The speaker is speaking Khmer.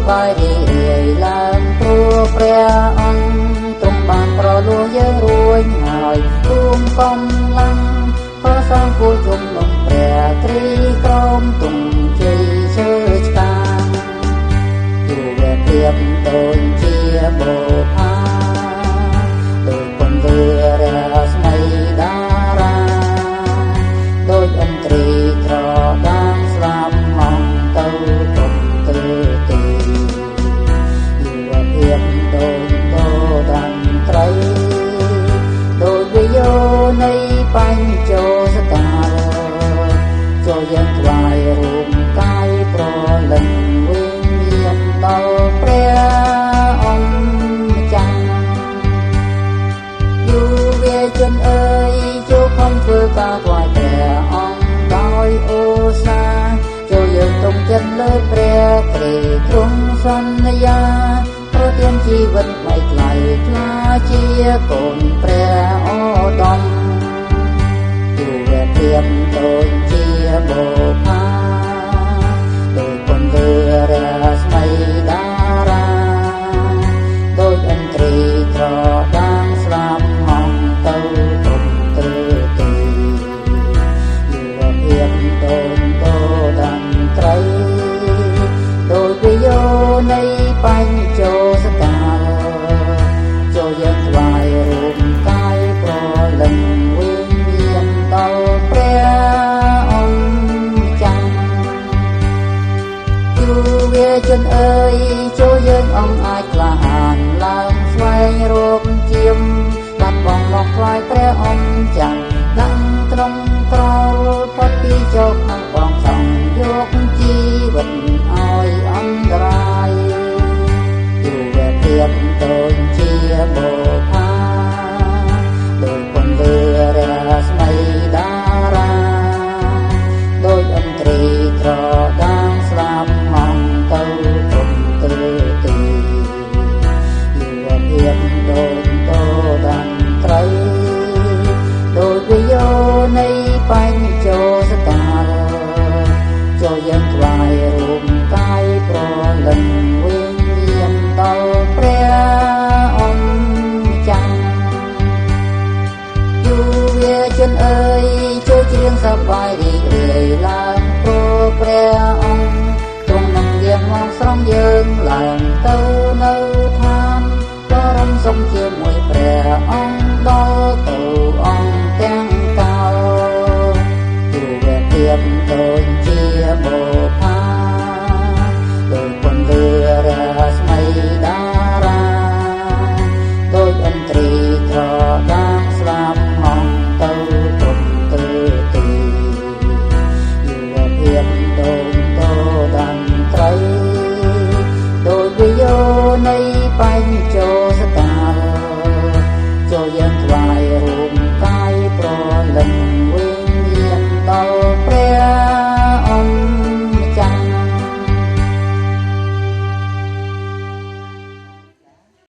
បាយរីករាយឡើងព្រោះព្រះអង្គទ្រង់បានប្រលួសយើងរួចហើយរួមកម្លាំងខោសាងគួរជុំលំព្រះគ្រីក្រមទង់ជ័យឈើឆ្កាងយូរព្រៀបដូចជាបុផាដូចពន្លឺរស្មីតារាដូចអន្ត្រីត្រដាងស្លាប់ហងទៅទុំទើទីយូរព្រៀបដូចដោតន្ត្រីដូចវិយោនៃបញ្ចោសកាលចូលយើងថ្វាយរួមកាយប្រលឹងវិញ្ញាណដល់ព្រះអង្គម្ចាស់យុវជនអើយចូលខំធ្វើការថ្វាយព្រះអង្គដោយអូសាចូលយើងទុំចិត្តលើព្រះគ្រីទ្រង់សន្យាប្រទានជីវិតថ្មីថ្លៃថ្លាជាកូនព្រះឧត្តមយូរព្រៀបដូចជាបុផាដូចពន្លឺរស្មីតារាដូចអន្ត្រីត្រដាងស្លាប់ហងទៅទុំទើទីយូរព្រៀបដូចដោតន្ត្រីដូចវិយោនៃបញ្ចោសកាលចូលយើងថ្វាយរួមកាយប្រលឹងវិញ្ញាណដល់ព្រះអង្គម្ចាស់យុវជនអើយចូលយើងអង្គអាចក្លាហានឡើងស្វែងរកជាមបាត់បង់មកថ្វាយព្រះអង្គចាស់ដាក់ត្រង់ក្រលផុតពីចោកខាងបងសង្ឃយកជីវិតឲ្យអន្តរាយយូរព្រៀបដូចជាបុផាដូចពន្លឺរស្មីតារាដូចអន្ត្រីត្រដាងស្លាប់ហងទៅទុំទើទីយូរព្រៀបដូចដោតន្ត្រីដូចវិយោនៃបញ្ចោសកាលចូលយើងថ្វាយរួមកាយប្រលឹងវិញ្ញាណដល់ព្រះអង្គម្ចាស់យុវជនអើយចូលច្រៀងសប្បាយរីករាយឡើងព្រោះព្រះអង្គទ្រង់នឹងយាងមកស្រង់យើងឡើងទៅនៅឋានបរមសុខជាមួយព្រះអង្គដល់